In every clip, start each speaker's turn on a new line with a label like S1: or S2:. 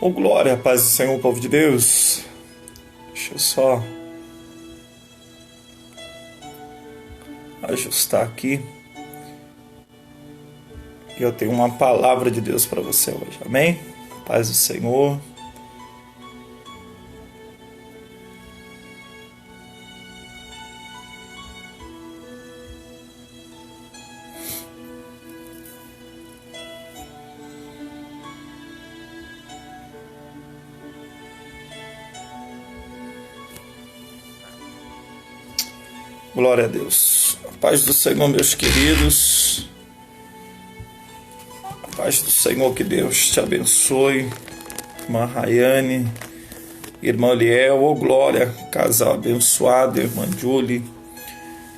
S1: Oh, glória, paz do Senhor, povo de Deus. Deixa eu só ajustar aqui. E eu tenho uma palavra de Deus para você hoje, amém? Paz do Senhor. Glória a Deus. A paz do Senhor, meus queridos. A paz do Senhor, que Deus te abençoe. Irmã Rayane, irmã Liel, oh glória, casal abençoado, irmã Julie.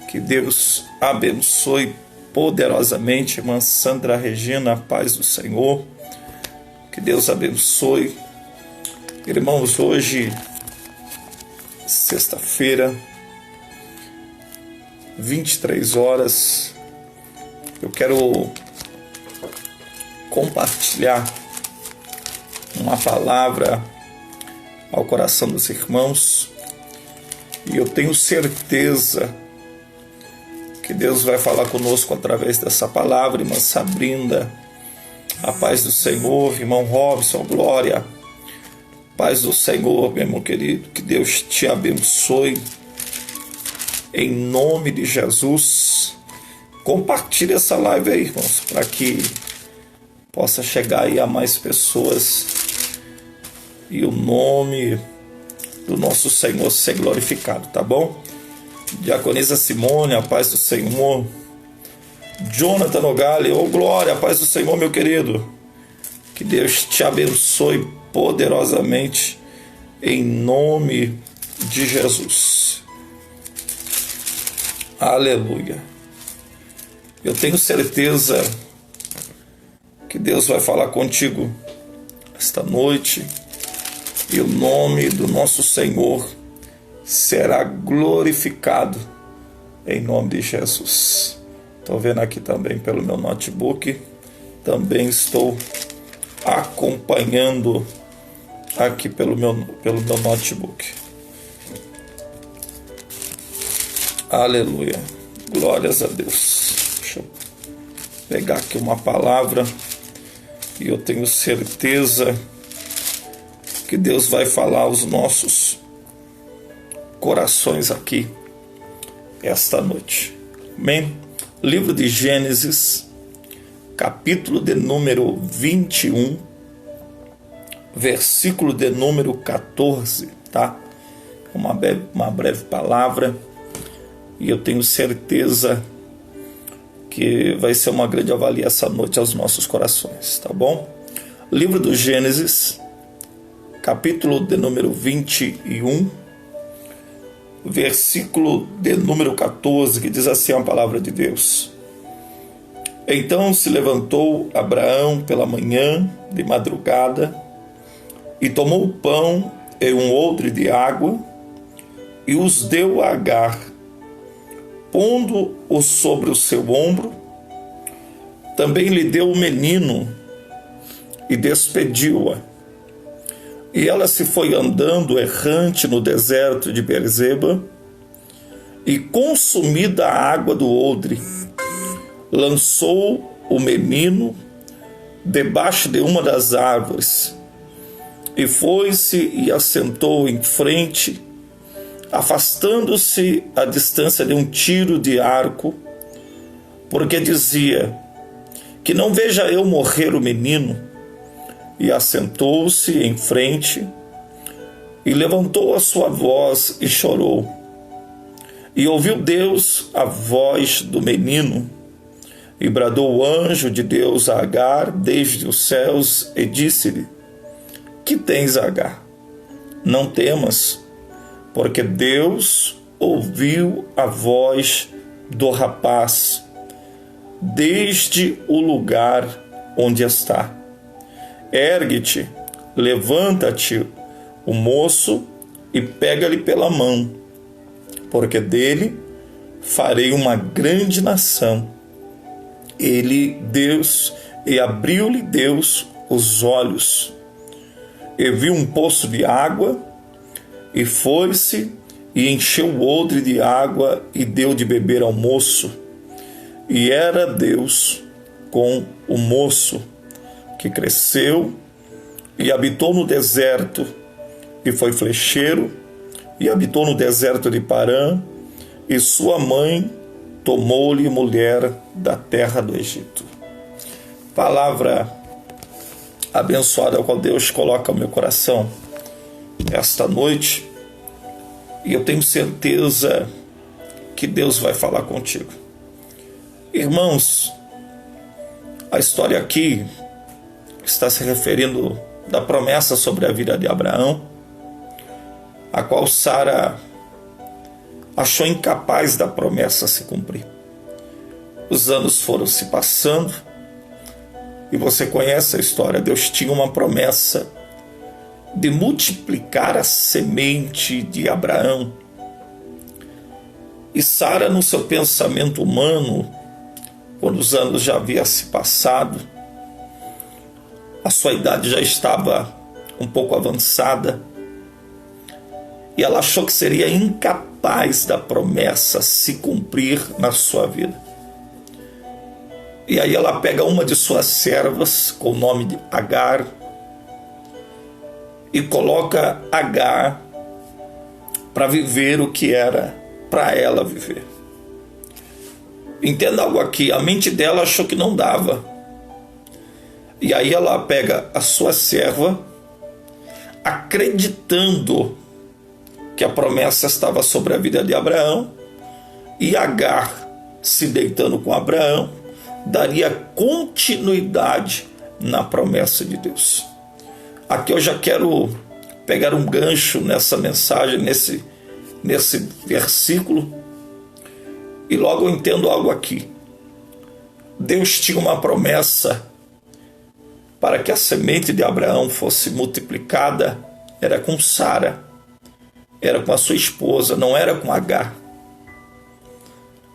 S1: Que Deus abençoe poderosamente, irmã Sandra Regina, a paz do Senhor. Que Deus abençoe. Irmãos, hoje, sexta-feira, 23 horas, eu quero compartilhar uma palavra ao coração dos irmãos, e eu tenho certeza que Deus vai falar conosco através dessa palavra. Irmã Sabrina, a paz do Senhor. Irmão Robson, glória, paz do Senhor, meu irmão querido, que Deus te abençoe. Em nome de Jesus, compartilhe essa live aí, irmãos, para que possa chegar aí a mais pessoas e o nome do nosso Senhor ser glorificado, tá bom? Diaconisa Simone, a paz do Senhor. Jonathan Nogale, oh glória, a paz do Senhor, meu querido. Que Deus te abençoe poderosamente em nome de Jesus. Aleluia. Eu tenho certeza que Deus vai falar contigo esta noite e o nome do nosso Senhor será glorificado em nome de Jesus. Estou vendo aqui também pelo meu notebook, também estou acompanhando aqui pelo meu notebook. Aleluia, glórias a Deus. Deixa eu pegar aqui uma palavra e eu tenho certeza que Deus vai falar aos nossos corações aqui esta noite, amém? Livro de Gênesis, capítulo de número 21, versículo de número 14, tá? Uma breve palavra. E eu tenho certeza que vai ser uma grande avalia essa noite aos nossos corações, tá bom? Livro do Gênesis, capítulo de número 21, versículo de número 14, que diz assim a palavra de Deus. Então se levantou Abraão pela manhã, de madrugada, e tomou o pão e um odre de água, e os deu a Agar, pondo-o sobre o seu ombro. Também lhe deu o menino e despediu-a. E ela se foi andando errante no deserto de Beerseba, e consumida a água do odre, lançou o menino debaixo de uma das árvores, e foi-se e assentou em frente, afastando-se à distância de um tiro de arco, porque dizia: que não veja eu morrer o menino. E assentou-se em frente, e levantou a sua voz e chorou. E ouviu Deus a voz do menino, e bradou o anjo de Deus a Agar desde os céus, e disse-lhe: que tens, Agar? Não temas, porque Deus ouviu a voz do rapaz desde o lugar onde está. Ergue-te, levanta-te o moço e pega-lhe pela mão, porque dele farei uma grande nação. E abriu-lhe Deus os olhos, e viu um poço de água, e foi-se e encheu o odre de água e deu de beber ao moço. E era Deus com o moço, que cresceu e habitou no deserto, e foi flecheiro, e habitou no deserto de Parã, e sua mãe tomou-lhe mulher da terra do Egito. Palavra abençoada, ao qual Deus coloca no meu coração esta noite, e eu tenho certeza que Deus vai falar contigo. Irmãos, a história aqui está se referindo da promessa sobre a vida de Abraão, a qual Sara achou incapaz da promessa se cumprir. Os anos foram se passando, e você conhece a história. Deus tinha uma promessa de multiplicar a semente de Abraão. E Sara, no seu pensamento humano, quando os anos já haviam se passado, a sua idade já estava um pouco avançada, e ela achou que seria incapaz da promessa se cumprir na sua vida. E aí ela pega uma de suas servas, com o nome de Agar, e coloca Agar para viver o que era para ela viver. Entenda algo aqui, a mente dela achou que não dava. E aí ela pega a sua serva, acreditando que a promessa estava sobre a vida de Abraão, e Agar, se deitando com Abraão, daria continuidade na promessa de Deus. Aqui eu já quero pegar um gancho nessa mensagem, nesse versículo, e logo eu entendo algo aqui. Deus tinha uma promessa para que a semente de Abraão fosse multiplicada, era com Sara, era com a sua esposa, não era com Agar.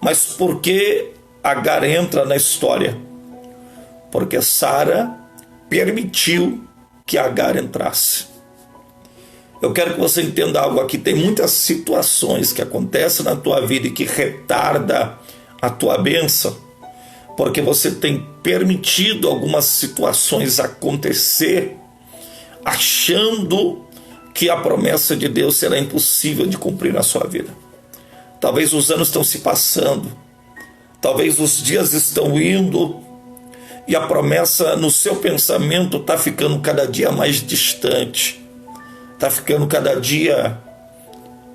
S1: Mas por que Agar entra na história? Porque Sara permitiu que Agar entrasse. Eu quero que você entenda algo aqui. Tem muitas situações que acontecem na tua vida e que retarda a tua bênção, porque você tem permitido algumas situações acontecer, achando que a promessa de Deus será impossível de cumprir na sua vida. Talvez os anos estão se passando, talvez os dias estão indo, e a promessa no seu pensamento está ficando cada dia mais distante, está ficando cada dia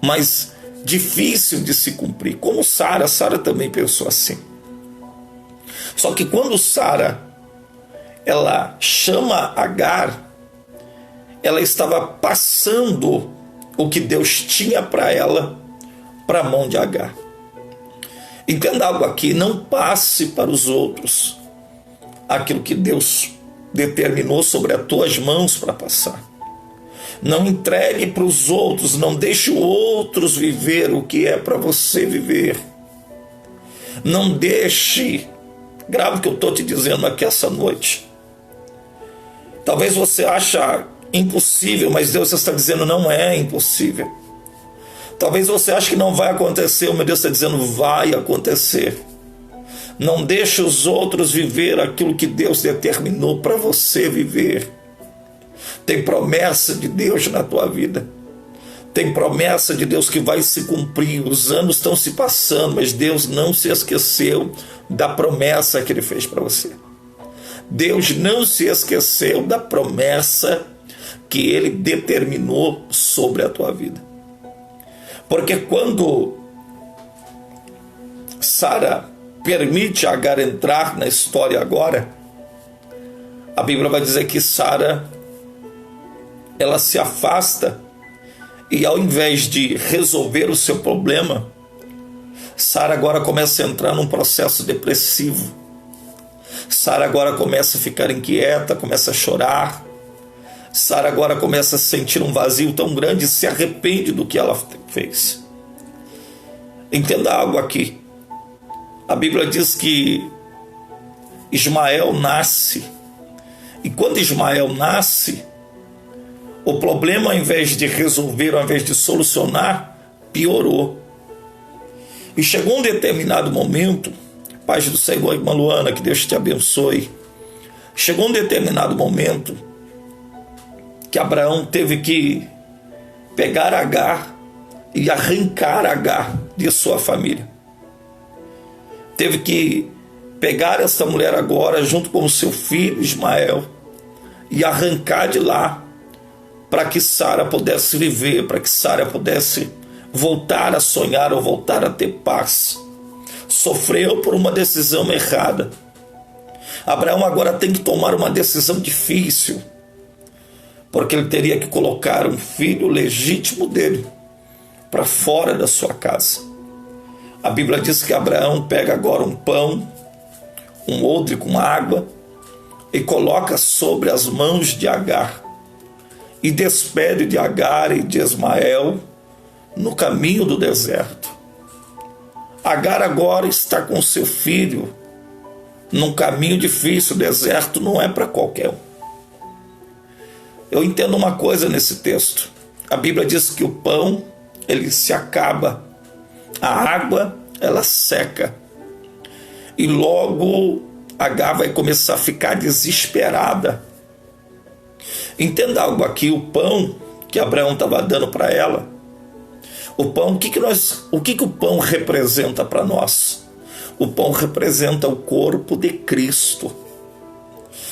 S1: mais difícil de se cumprir. Como Sara também pensou assim. Só que quando Sara ela chama Agar, ela estava passando o que Deus tinha para ela para a mão de Agar. Entenda algo aqui, não passe para os outros aquilo que Deus determinou sobre as tuas mãos para passar. Não entregue para os outros, não deixe os outros viver o que é para você viver. Não deixe, grave o que eu estou te dizendo aqui essa noite. Talvez você ache impossível, mas Deus está dizendo não é impossível. Talvez você ache que não vai acontecer, mas Deus está dizendo vai acontecer. Não deixe os outros viver aquilo que Deus determinou para você viver. Tem promessa de Deus na tua vida. Tem promessa de Deus que vai se cumprir. Os anos estão se passando, mas Deus não se esqueceu da promessa que Ele fez para você. Deus não se esqueceu da promessa que Ele determinou sobre a tua vida. Porque quando Sara permite Agar entrar na história agora, a Bíblia vai dizer que Sara ela se afasta, e ao invés de resolver o seu problema, Sara agora começa a entrar num processo depressivo. Sara agora começa a ficar inquieta, começa a chorar. Sara agora começa a sentir um vazio tão grande e se arrepende do que ela fez. Entenda algo aqui. A Bíblia diz que Ismael nasce. E quando Ismael nasce, O problema, ao invés de resolver, ao invés de solucionar, piorou. E chegou um determinado momento, paz do Senhor, irmã Luana, que Deus te abençoe. Chegou um determinado momento que Abraão teve que pegar Agar e arrancar Agar de sua família. Teve que pegar essa mulher agora junto com o seu filho Ismael e arrancar de lá para que Sara pudesse viver, para que Sara pudesse voltar a sonhar ou voltar a ter paz. Sofreu por uma decisão errada. Abraão agora tem que tomar uma decisão difícil, porque ele teria que colocar um filho legítimo dele para fora da sua casa. A Bíblia diz que Abraão pega agora um pão, um odre com água e coloca sobre as mãos de Agar e despede de Agar e de Ismael no caminho do deserto. Agar agora está com seu filho num caminho difícil. O deserto não é para qualquer um. Eu entendo uma coisa nesse texto. A Bíblia diz que o pão, ele se acaba. A água, ela seca. E logo Agar vai começar a ficar desesperada. Entenda algo aqui. O pão que Abraão estava dando para ela, o pão, o que o pão representa para nós? O pão representa o corpo de Cristo.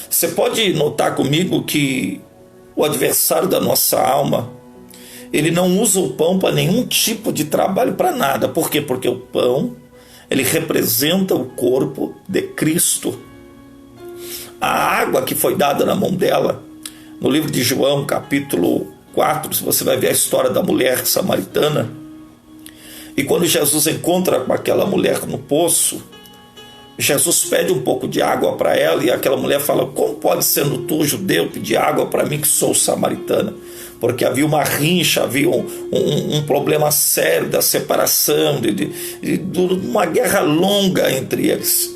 S1: Você pode notar comigo que o adversário da nossa alma, ele não usa o pão para nenhum tipo de trabalho, para nada. Por quê? Porque o pão, ele representa o corpo de Cristo. A água que foi dada na mão dela, no livro de João, capítulo 4, você vai ver a história da mulher samaritana. E quando Jesus encontra com aquela mulher no poço, Jesus pede um pouco de água para ela, e aquela mulher fala: como pode, sendo tu, judeu, pedir água para mim que sou samaritana? Porque havia uma rincha, havia um problema sério da separação, de uma guerra longa entre eles.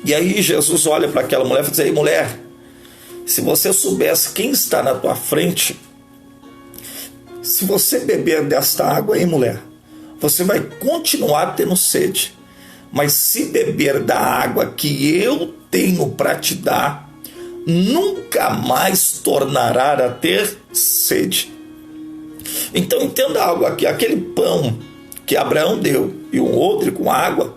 S1: E aí Jesus olha para aquela mulher e diz: ei, mulher, se você soubesse quem está na tua frente, se você beber desta água aí, mulher, você vai continuar tendo sede. Mas se beber da água que eu tenho para te dar, nunca mais tornará a ter sede. Então entenda algo aqui. Aquele pão que Abraão deu e um odre com água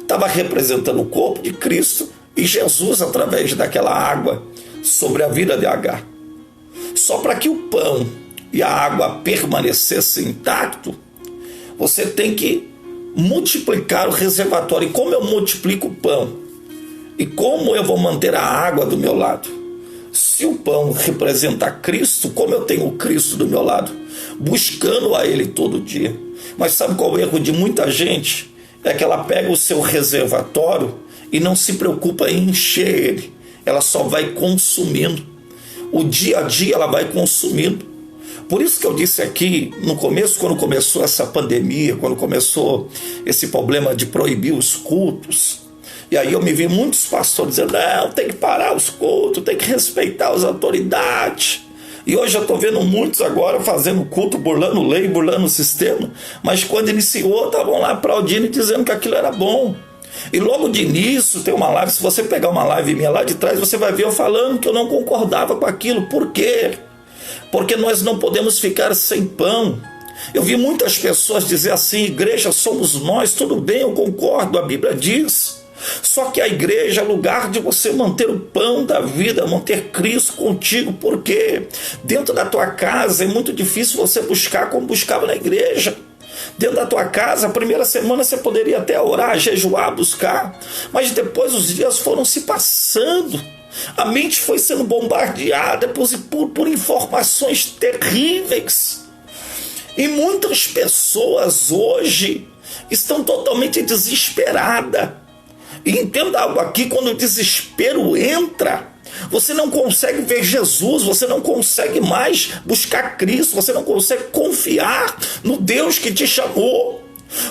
S1: estava representando o corpo de Cristo e Jesus através daquela água sobre a vida de Agar. Só para que o pão e a água permanecessem intactos, você tem que multiplicar o reservatório. E como eu multiplico o pão? E como eu vou manter a água do meu lado? Se o pão representa Cristo, como eu tenho o Cristo do meu lado? Buscando a Ele todo dia. Mas sabe qual é o erro de muita gente? É que ela pega o seu reservatório e não se preocupa em encher ele. Ela só vai consumindo. O dia a dia ela vai consumindo. Por isso que eu disse aqui no começo, quando começou essa pandemia, quando começou esse problema de proibir os cultos, e aí eu me vi muitos pastores dizendo: não, tem que parar os cultos, tem que respeitar as autoridades. E hoje eu estou vendo muitos agora fazendo culto, burlando lei, burlando o sistema, mas quando iniciou estavam lá aplaudindo e dizendo que aquilo era bom. E logo de início tem uma live, se você pegar uma live minha lá de trás, você vai ver eu falando que eu não concordava com aquilo. Por quê? Porque nós não podemos ficar sem pão. Eu vi muitas pessoas dizer assim: igreja somos nós. Tudo bem, eu concordo, a Bíblia diz. Só que a igreja é lugar de você manter o pão da vida, manter Cristo contigo. Por quê? Dentro da tua casa é muito difícil você buscar como buscava na igreja. Dentro da tua casa, a primeira semana você poderia até orar, jejuar, buscar, mas depois os dias foram se passando. A mente foi sendo bombardeada por informações terríveis. E muitas pessoas hoje estão totalmente desesperadas. E entenda algo aqui: quando o desespero entra, você não consegue ver Jesus, você não consegue mais buscar Cristo, você não consegue confiar no Deus que te chamou.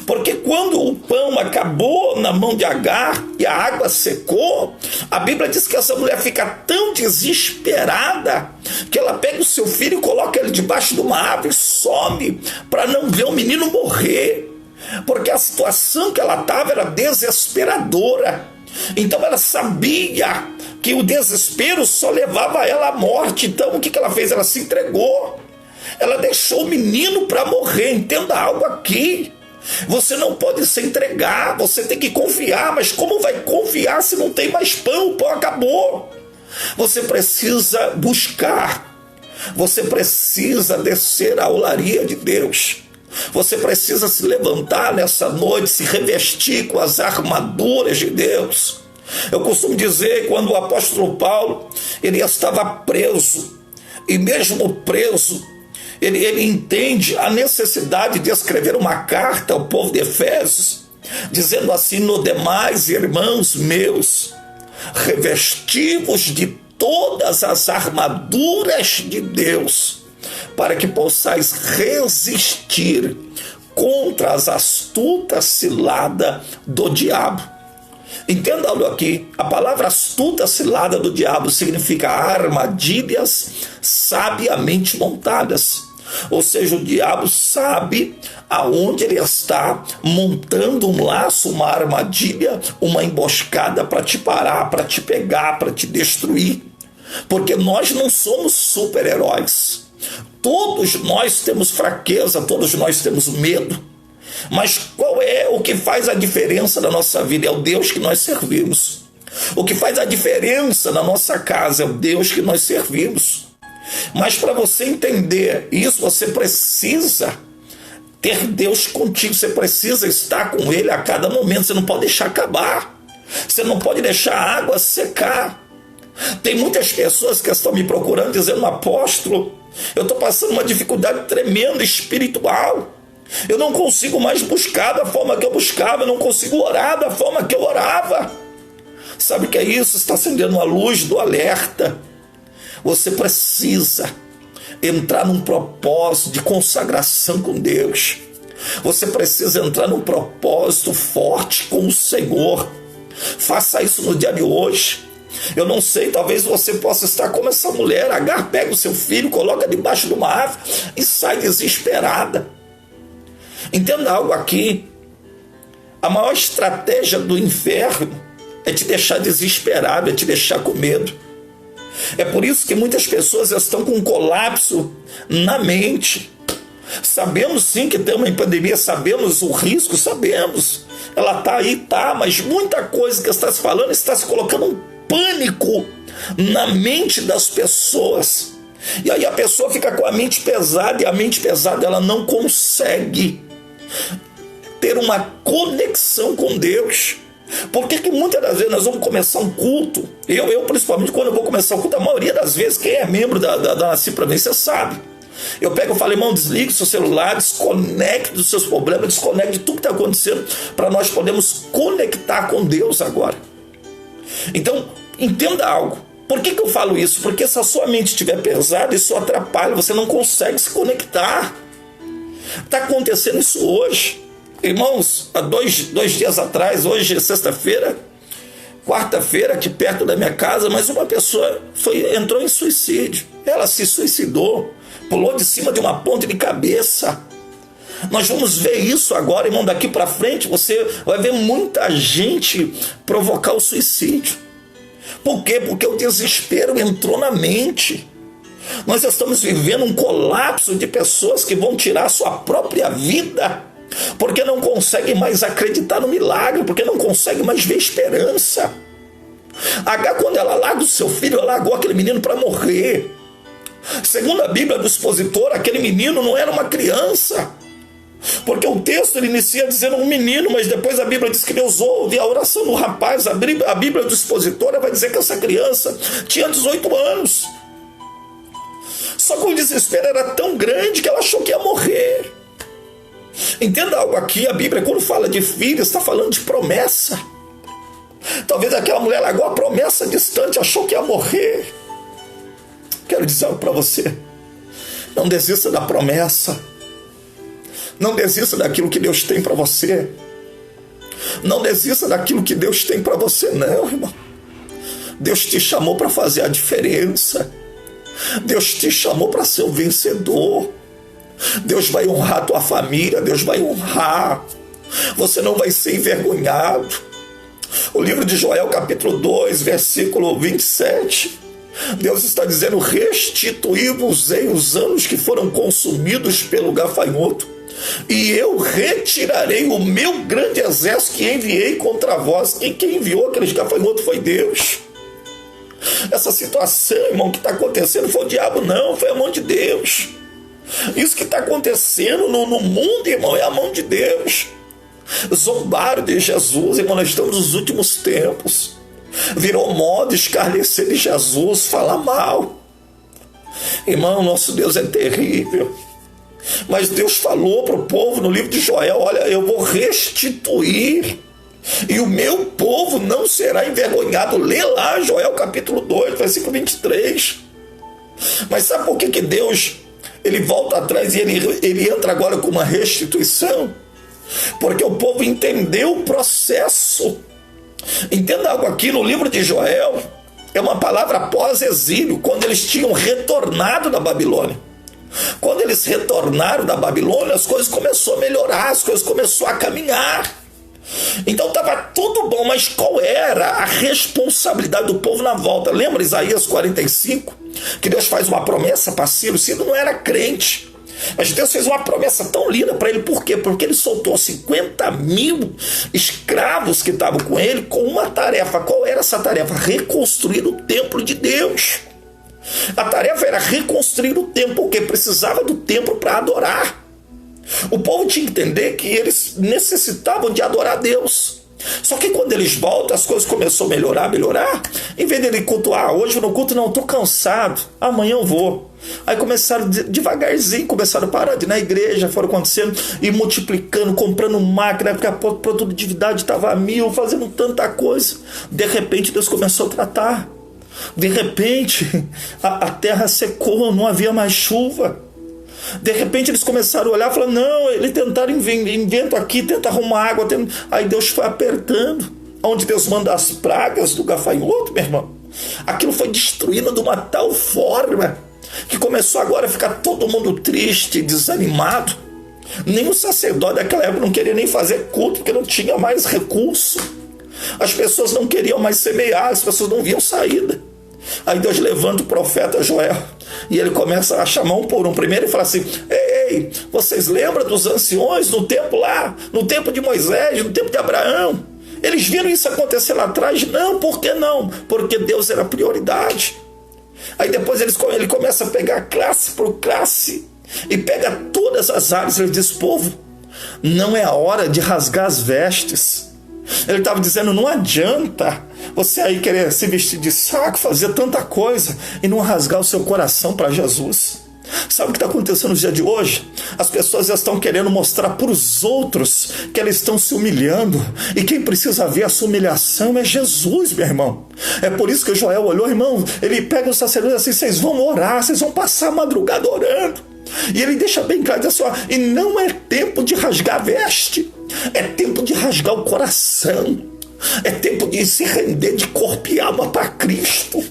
S1: Porque quando o pão acabou na mão de Agar e a água secou, a Bíblia diz que essa mulher fica tão desesperada que ela pega o seu filho e coloca ele debaixo de uma árvore e some para não ver o menino morrer. Porque a situação que ela estava era desesperadora. Então ela sabia que o desespero só levava ela à morte. Então o que ela fez? Ela se entregou. Ela deixou o menino para morrer. Entenda algo aqui. Você não pode se entregar, você tem que confiar. Mas como vai confiar se não tem mais pão? O pão acabou. Você precisa buscar. Você precisa descer à olaria de Deus. Você precisa se levantar nessa noite, se revestir com as armaduras de Deus. Eu costumo dizer, quando o apóstolo Paulo, ele estava preso, e mesmo preso, ele entende a necessidade de escrever uma carta ao povo de Efésios, dizendo assim: no demais, irmãos meus, revesti-vos de todas as armaduras de Deus, para que possais resistir contra as astutas ciladas do diabo. Entenda-lo aqui, a palavra astuta cilada do diabo significa armadilhas sabiamente montadas. Ou seja, o diabo sabe aonde ele está montando um laço, uma armadilha, uma emboscada para te parar, para te pegar, para te destruir. Porque nós não somos super-heróis. Todos nós temos fraqueza, todos nós temos medo. Mas qual é o que faz a diferença na nossa vida? É o Deus que nós servimos. O que faz a diferença na nossa casa é o Deus que nós servimos. Mas para você entender isso, você precisa ter Deus contigo. Você precisa estar com Ele a cada momento. Você não pode deixar acabar. Você não pode deixar a água secar. Tem muitas pessoas que estão me procurando dizendo: apóstolo, eu estou passando uma dificuldade tremenda espiritual. Eu não consigo mais buscar da forma que eu buscava. Eu não consigo orar da forma que eu orava. Sabe o que é isso? Está acendendo a luz do alerta. Você precisa entrar num propósito de consagração com Deus. Você precisa entrar num propósito forte com o Senhor. Faça isso no dia de hoje. Eu não sei, talvez você possa estar como essa mulher. Agar pega o seu filho, coloca debaixo de uma árvore e sai desesperada. Entenda algo aqui. A maior estratégia do inferno é te deixar desesperado, é te deixar com medo. É por isso que muitas pessoas estão com um colapso na mente. Sabemos sim que tem uma pandemia, sabemos o risco, sabemos. Ela está aí, tá, mas muita coisa que está se falando está se colocando um pânico na mente das pessoas. E aí a pessoa fica com a mente pesada, e a mente pesada ela não consegue ter uma conexão com Deus. Por que muitas das vezes nós vamos começar um culto? Eu principalmente, quando eu vou começar um culto, a maioria das vezes, quem é membro da Nasci Pra Vencer sabe. Eu pego e falo: irmão, desligue o seu celular, desconecte dos seus problemas, desconecte de tudo que está acontecendo, para nós podermos conectar com Deus agora. Então, entenda algo. Por que eu falo isso? Porque se a sua mente estiver pesada, isso atrapalha, você não consegue se conectar. Está acontecendo isso hoje. Irmãos, há dois dias atrás, hoje é sexta-feira, quarta-feira, aqui perto da minha casa, mas uma pessoa entrou em suicídio. Ela se suicidou, pulou de cima de uma ponte de cabeça. Nós vamos ver isso agora, irmão, daqui para frente você vai ver muita gente provocar o suicídio. Por quê? Porque o desespero entrou na mente. Nós estamos vivendo um colapso de pessoas que vão tirar a sua própria vida, porque não conseguem mais acreditar no milagre, porque não conseguem mais ver esperança. Agar, quando ela larga o seu filho, ela largou aquele menino para morrer. Segundo a Bíblia do expositor, aquele menino não era uma criança, porque o texto ele inicia dizendo um menino, mas depois a Bíblia diz que Deus ouve a oração do rapaz. A Bíblia do expositor vai dizer que essa criança tinha 18 anos. Só que o desespero era tão grande que ela achou que ia morrer. Entenda algo aqui, a Bíblia, quando fala de filho, está falando de promessa. Talvez aquela mulher largou a promessa distante, achou que ia morrer. Quero dizer algo para você: não desista da promessa. Não desista daquilo que Deus tem para você. Não desista daquilo que Deus tem para você, não, irmão. Deus te chamou para fazer a diferença. Deus te chamou para ser o vencedor. Deus vai honrar a tua família, Deus vai honrar. Você não vai ser envergonhado. O livro de Joel, capítulo 2, versículo 27, Deus está dizendo: restituí-vos-ei os anos que foram consumidos pelo gafanhoto, e eu retirarei o meu grande exército que enviei contra vós. E quem enviou aqueles gafanhotos foi Deus. Essa situação, irmão, que está acontecendo foi o diabo, não, foi a mão de Deus. Isso que está acontecendo no mundo, irmão, é a mão de Deus. Zombaram de Jesus, irmão, nós estamos nos últimos tempos. Virou moda escarnecer de Jesus, falar mal. Irmão, nosso Deus é terrível. Mas Deus falou para o povo no livro de Joel: olha, eu vou restituir, e o meu povo não será envergonhado. Lê lá Joel capítulo 2, versículo 23. Mas sabe por que Deus ele volta atrás e ele entra agora com uma restituição? Porque o povo entendeu o processo. Entenda algo aqui no livro de Joel. É uma palavra pós-exílio, quando eles tinham retornado da Babilônia. Quando eles retornaram da Babilônia, as coisas começaram a melhorar, as coisas começaram a caminhar. Então estava tudo bom, mas qual era a responsabilidade do povo na volta? Lembra Isaías 45? Que Deus faz uma promessa para Ciro. Ciro não era crente, mas Deus fez uma promessa tão linda para ele. Por quê? Porque ele soltou 50.000 escravos que estavam com ele com uma tarefa. Qual era essa tarefa? Reconstruir o templo de Deus. A tarefa era reconstruir o templo, porque precisava do templo para adorar. O povo tinha que entender que eles necessitavam de adorar a Deus. Só que quando eles voltam, as coisas começaram a melhorar. Em vez de ele cultuar: hoje no culto não, estou cansado, amanhã eu vou. Aí começaram devagarzinho, começaram a parar de ir na igreja, foram acontecendo e multiplicando, comprando máquina, porque a produtividade estava a 1000, fazendo tanta coisa. De repente Deus começou a tratar. De repente a terra secou, não havia mais chuva. De repente eles começaram a olhar e falaram: não, eles tentaram invento aqui, tenta arrumar água. Aí Deus foi apertando. Onde Deus manda as pragas do gafanhoto, meu irmão, aquilo foi destruído de uma tal forma que começou agora a ficar todo mundo triste, desanimado. Nem o sacerdote daquela época não queria nem fazer culto, porque não tinha mais recurso. As pessoas não queriam mais semear, as pessoas não viam saída. Aí Deus levanta o profeta Joel e ele começa a chamar um por um. Primeiro ele fala assim: ei, vocês lembram dos anciões no tempo lá, no tempo de Moisés, no tempo de Abraão? Eles viram isso acontecer lá atrás? Não, por que não? Porque Deus era prioridade. Aí depois ele começa a pegar classe por classe e pega todas as áreas. Ele diz: povo, não é a hora de rasgar as vestes. Ele estava dizendo: não adianta você aí querer se vestir de saco, fazer tanta coisa e não rasgar o seu coração para Jesus. Sabe o que está acontecendo no dia de hoje? As pessoas já estão querendo mostrar para os outros que elas estão se humilhando, e quem precisa ver essa humilhação é Jesus, meu irmão. É por isso que o Joel olhou, irmão, ele pega os sacerdotes assim: vocês vão orar, vocês vão passar a madrugada orando. E ele deixa bem claro, diz assim: ó, e não é tempo de rasgar a veste, é tempo de rasgar o coração, é tempo de se render de corpo e alma para Cristo.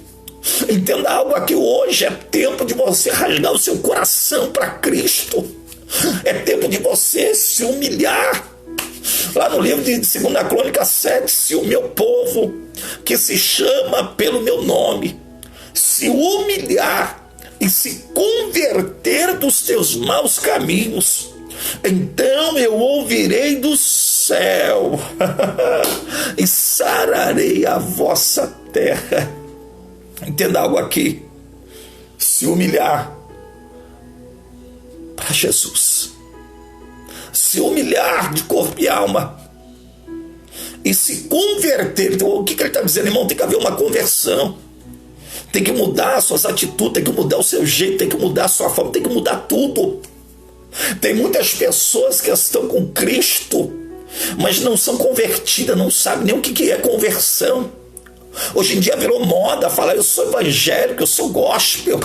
S1: Entenda algo aqui: hoje é tempo de você rasgar o seu coração para Cristo. É tempo de você se humilhar. Lá no livro de 2 Crônicas 7, se o meu povo, que se chama pelo meu nome, se humilhar e se converter dos seus maus caminhos, então eu ouvirei do céu e sararei a vossa terra. Entenda algo aqui: se humilhar para Jesus, se humilhar de corpo e alma e se converter. Então, o que ele está dizendo, irmão? Tem que haver uma conversão. Tem que mudar as suas atitudes, tem que mudar o seu jeito, tem que mudar a sua forma, tem que mudar tudo. Tem muitas pessoas que estão com Cristo, mas não são convertidas, não sabem nem o que é conversão. Hoje em dia virou moda falar: eu sou evangélico, eu sou gospel,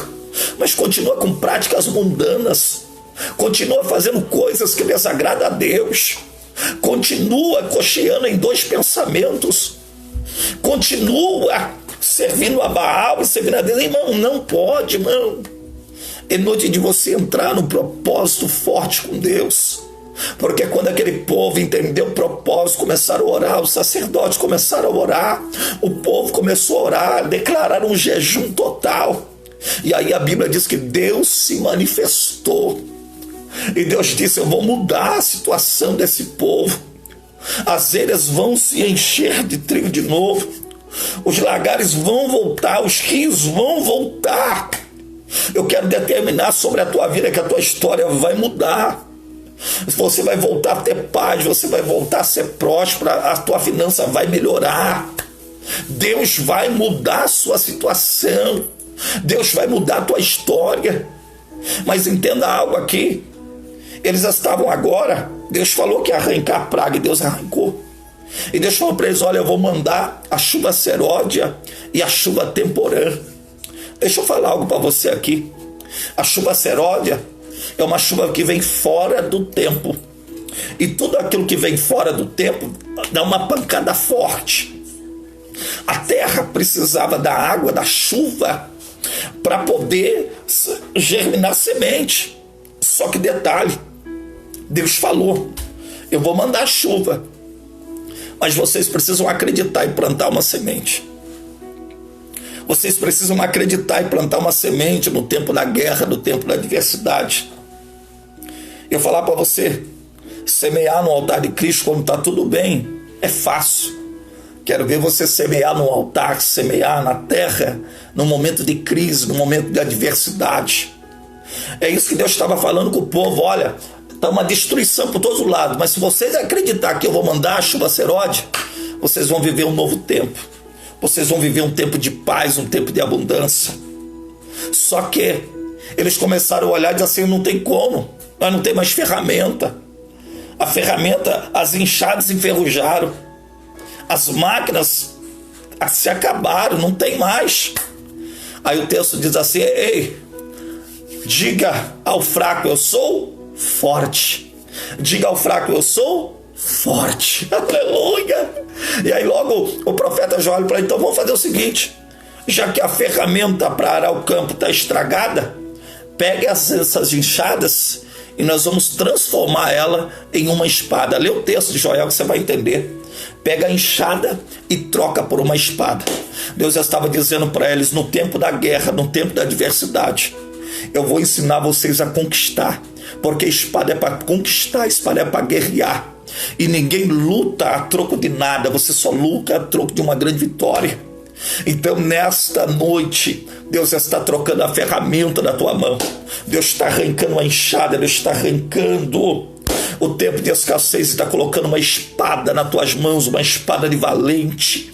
S1: mas continua com práticas mundanas. Continua fazendo coisas que desagradam a Deus. Continua cocheando em dois pensamentos. Continua servindo a Baal e servindo a Deus. Irmão, não pode, irmão. É noite de você entrar num propósito forte com Deus. Porque quando aquele povo entendeu o propósito, começaram a orar, os sacerdotes começaram a orar, o povo começou a orar, declararam um jejum total. E aí a Bíblia diz que Deus se manifestou. E Deus disse: eu vou mudar a situação desse povo. As eiras vão se encher de trigo de novo. Os lagares vão voltar, os rios vão voltar. Eu quero determinar sobre a tua vida que a tua história vai mudar. Você vai voltar a ter paz, você vai voltar a ser próspero, a tua finança vai melhorar. Deus vai mudar a sua situação. Deus vai mudar a tua história. Mas entenda algo aqui. Eles estavam agora, Deus falou que ia arrancar a praga e Deus arrancou. E Deus falou para eles: olha, eu vou mandar a chuva seródia e a chuva temporã. Deixa eu falar algo para você aqui. A chuva seródia é uma chuva que vem fora do tempo. E tudo aquilo que vem fora do tempo dá uma pancada forte. A terra precisava da água, da chuva, para poder germinar semente. Só que detalhe, Deus falou: eu vou mandar a chuva, mas vocês precisam acreditar e plantar uma semente. Vocês precisam acreditar e plantar uma semente no tempo da guerra, no tempo da adversidade. Eu falar para você, semear no altar de Cristo quando está tudo bem, é fácil. Quero ver você semear no altar, semear na terra, no momento de crise, no momento de adversidade. É isso que Deus estava falando com o povo: olha, está uma destruição por todos os lados, mas se vocês acreditar que eu vou mandar a chuva seródia, vocês vão viver um novo tempo. Vocês vão viver um tempo de paz, um tempo de abundância. Só que eles começaram a olhar e dizer assim: não tem como, nós não temos mais ferramenta. A ferramenta, as enxadas enferrujaram, as máquinas se acabaram, não tem mais. Aí o texto diz assim: ei, diga ao fraco, eu sou forte. Diga ao fraco, eu sou forte. Aleluia. E aí logo o profeta Joel olha para ele: então vamos fazer o seguinte, já que a ferramenta para arar o campo está estragada, pegue essas enxadas e nós vamos transformar ela em uma espada. Lê o texto de Joel que você vai entender. Pega a enxada e troca por uma espada. Deus já estava dizendo para eles: no tempo da guerra, no tempo da adversidade, eu vou ensinar vocês a conquistar, porque espada é para conquistar, espada é para guerrear. E ninguém luta a troco de nada, você só luta a troco de uma grande vitória. Então nesta noite, Deus está trocando a ferramenta da tua mão. Deus está arrancando a enxada, Deus está arrancando o tempo de escassez e está colocando uma espada nas tuas mãos, uma espada de valente.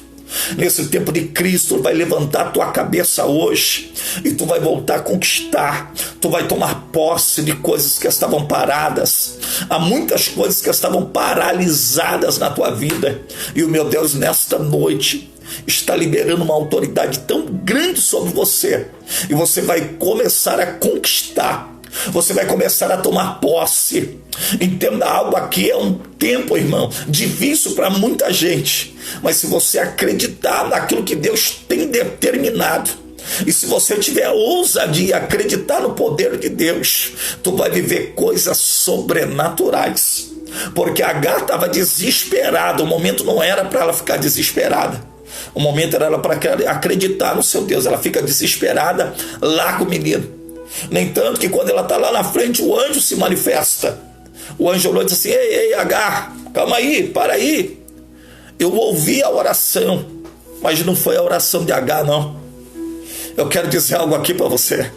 S1: Nesse tempo de Cristo, vai levantar a tua cabeça hoje e tu vai voltar a conquistar. Tu vai tomar posse de coisas que estavam paradas. Há muitas coisas que estavam paralisadas na tua vida. E o meu Deus, nesta noite, está liberando uma autoridade tão grande sobre você. E você vai começar a conquistar. Você vai começar a tomar posse. Entenda algo aqui, é um tempo, irmão, difícil para muita gente, mas se você acreditar naquilo que Deus tem determinado, e se você tiver ousadia e acreditar no poder de Deus, tu vai viver coisas sobrenaturais. Porque Agar estava desesperada. O momento não era para ela ficar desesperada, o momento era para acreditar no seu Deus. Ela fica desesperada, larga o menino. No entanto, que quando ela está lá na frente, o anjo se manifesta. O anjo olhou e disse assim: ei, Agar, calma aí, para aí. Eu ouvi a oração, mas não foi a oração de Agar, não. Eu quero dizer algo aqui para você.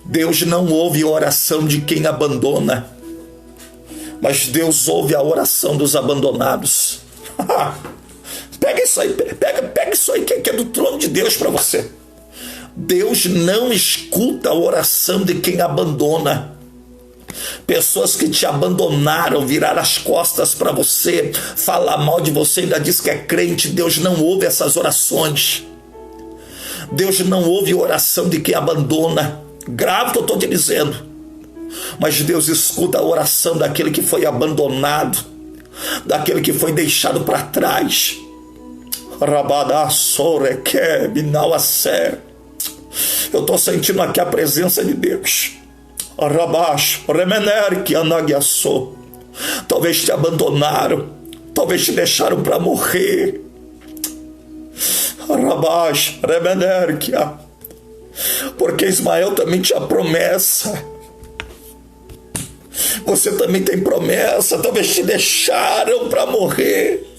S1: Deus não ouve a oração de quem abandona, mas Deus ouve a oração dos abandonados. Pega isso aí, pega isso aí que é do trono de Deus para você. Deus não escuta a oração de quem abandona. Pessoas que te abandonaram, viraram as costas para você, falar mal de você, ainda diz que é crente. Deus não ouve essas orações. Deus não ouve a oração de quem abandona. Grave o que eu estou te dizendo. Mas Deus escuta a oração daquele que foi abandonado, daquele que foi deixado para trás. Eu estou sentindo aqui a presença de Deus. Talvez te abandonaram, talvez te deixaram para morrer. Porque Ismael também tinha promessa. Você também tem promessa. Talvez te deixaram para morrer.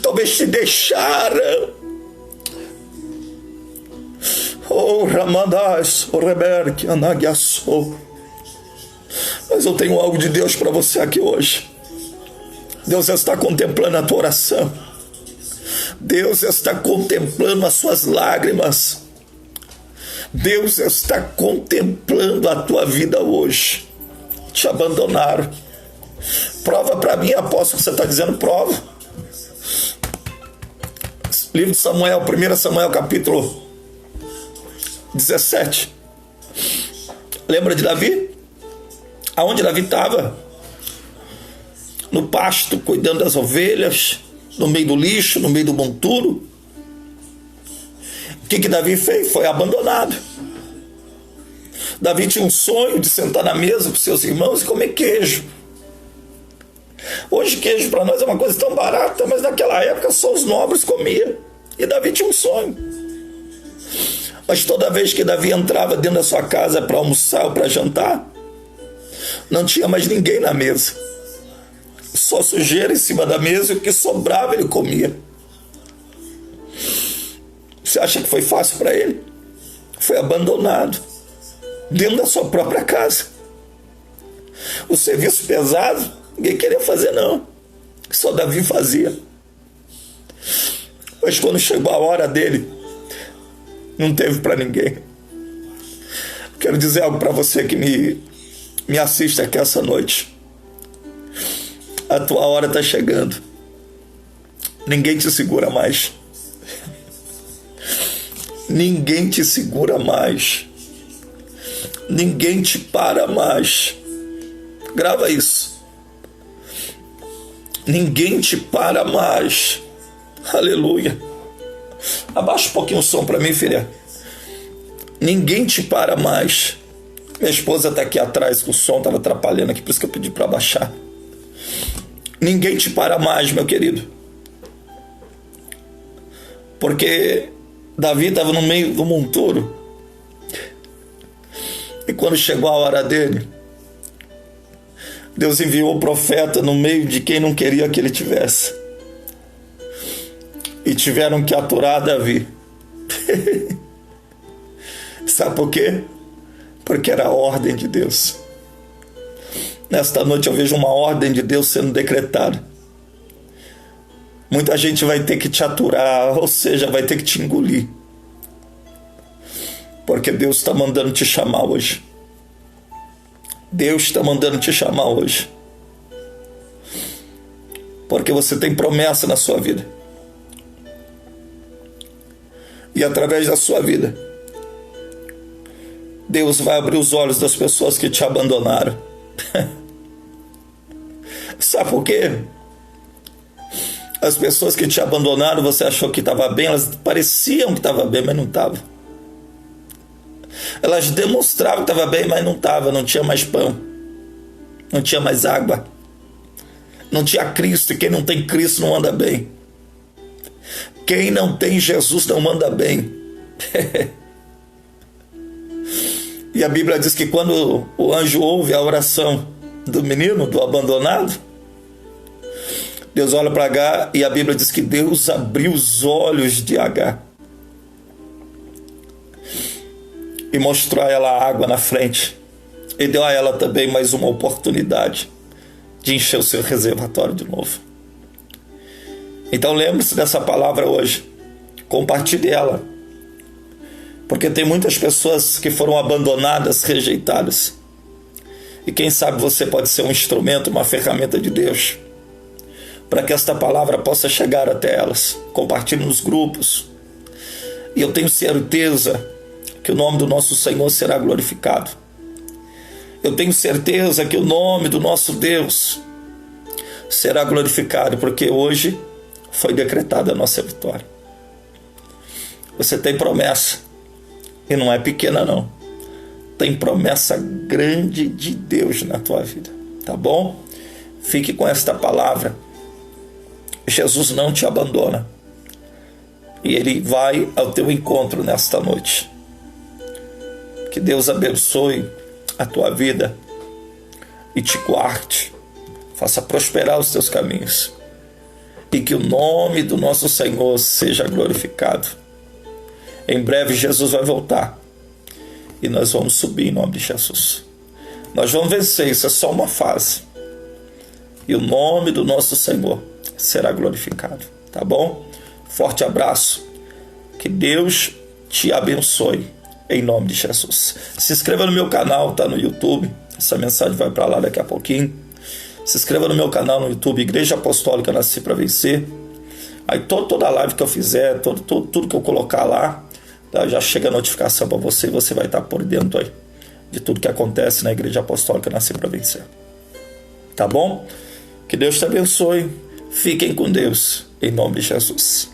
S1: Talvez te deixaram. Oh, Ramandas, o Reberque, Anagiaçou. Mas eu tenho algo de Deus para você aqui hoje. Deus está contemplando a tua oração. Deus está contemplando as suas lágrimas. Deus está contemplando a tua vida hoje. Te abandonaram. Prova para mim, apóstolo, que você está dizendo, prova. Livro de Samuel, 1 Samuel capítulo 17. Lembra de Davi? Aonde Davi estava? No pasto, cuidando das ovelhas, no meio do lixo, no meio do monturo. O que Davi fez? Foi abandonado. Davi tinha um sonho de sentar na mesa com seus irmãos e comer queijo. Hoje queijo para nós é uma coisa tão barata, mas naquela época só os nobres comiam. E Davi tinha um sonho. Mas toda vez que Davi entrava dentro da sua casa para almoçar ou para jantar, não tinha mais ninguém na mesa. Só sujeira em cima da mesa e o que sobrava ele comia. Você acha que foi fácil para ele? Foi abandonado dentro da sua própria casa. O serviço pesado ninguém queria fazer, não. Só Davi fazia. Mas quando chegou a hora dele, não teve para ninguém. Quero dizer algo para você que me assiste aqui essa noite. A tua hora está chegando. Ninguém te segura mais. Ninguém te segura mais. Ninguém te para mais. Grava isso. Ninguém te para mais. Aleluia. Abaixa um pouquinho o som para mim, filha. Ninguém te para mais. Minha esposa está aqui atrás, que o som estava atrapalhando aqui, por isso que eu pedi para abaixar. Ninguém te para mais, meu querido. Porque Davi estava no meio do monturo. E quando chegou a hora dele, Deus enviou o profeta no meio de quem não queria que ele tivesse. E tiveram que aturar Davi. Sabe por quê? Porque era a ordem de Deus. Nesta noite eu vejo uma ordem de Deus sendo decretada. Muita gente vai ter que te aturar, ou seja, vai ter que te engolir. Porque Deus está mandando te chamar hoje. Deus está mandando te chamar hoje. Porque você tem promessa na sua vida. E através da sua vida, Deus vai abrir os olhos das pessoas que te abandonaram. Sabe por quê? As pessoas que te abandonaram, você achou que estava bem, elas pareciam que estava bem, mas não estava. Elas demonstravam que estava bem, mas não estava. Não tinha mais pão, não tinha mais água, não tinha Cristo. E quem não tem Cristo não anda bem. Quem não tem Jesus não anda bem. E a Bíblia diz que quando o anjo ouve a oração do menino, do abandonado, Deus olha para Agar e a Bíblia diz que Deus abriu os olhos de Agar e mostrou a ela a água na frente e deu a ela também mais uma oportunidade de encher o seu reservatório de novo. Então lembre-se dessa palavra hoje, compartilhe ela, porque tem muitas pessoas que foram abandonadas, rejeitadas, e quem sabe você pode ser um instrumento, uma ferramenta de Deus, para que esta palavra possa chegar até elas. Compartilhe nos grupos, e eu tenho certeza que o nome do nosso Senhor será glorificado. Eu tenho certeza que o nome do nosso Deus será glorificado, porque hoje foi decretada a nossa vitória. Você tem promessa, e não é pequena não. Tem promessa grande de Deus na tua vida, tá bom? Fique com esta palavra. Jesus não te abandona, e Ele vai ao teu encontro nesta noite. Que Deus abençoe a tua vida e te guarde, faça prosperar os teus caminhos, e que o nome do nosso Senhor seja glorificado. Em breve Jesus vai voltar e nós vamos subir em nome de Jesus. Nós vamos vencer, isso é só uma fase, e o nome do nosso Senhor será glorificado, tá bom? Forte abraço, que Deus te abençoe em nome de Jesus. Se inscreva no meu canal, tá no YouTube, essa mensagem vai para lá daqui a pouquinho. Se inscreva no meu canal no YouTube, Igreja Apostólica Nasci para Vencer. Aí toda live que eu fizer, tudo que eu colocar lá, tá, já chega a notificação para você, e você vai estar por dentro aí de tudo que acontece na Igreja Apostólica Nasci para Vencer. Tá bom? Que Deus te abençoe. Fiquem com Deus, em nome de Jesus.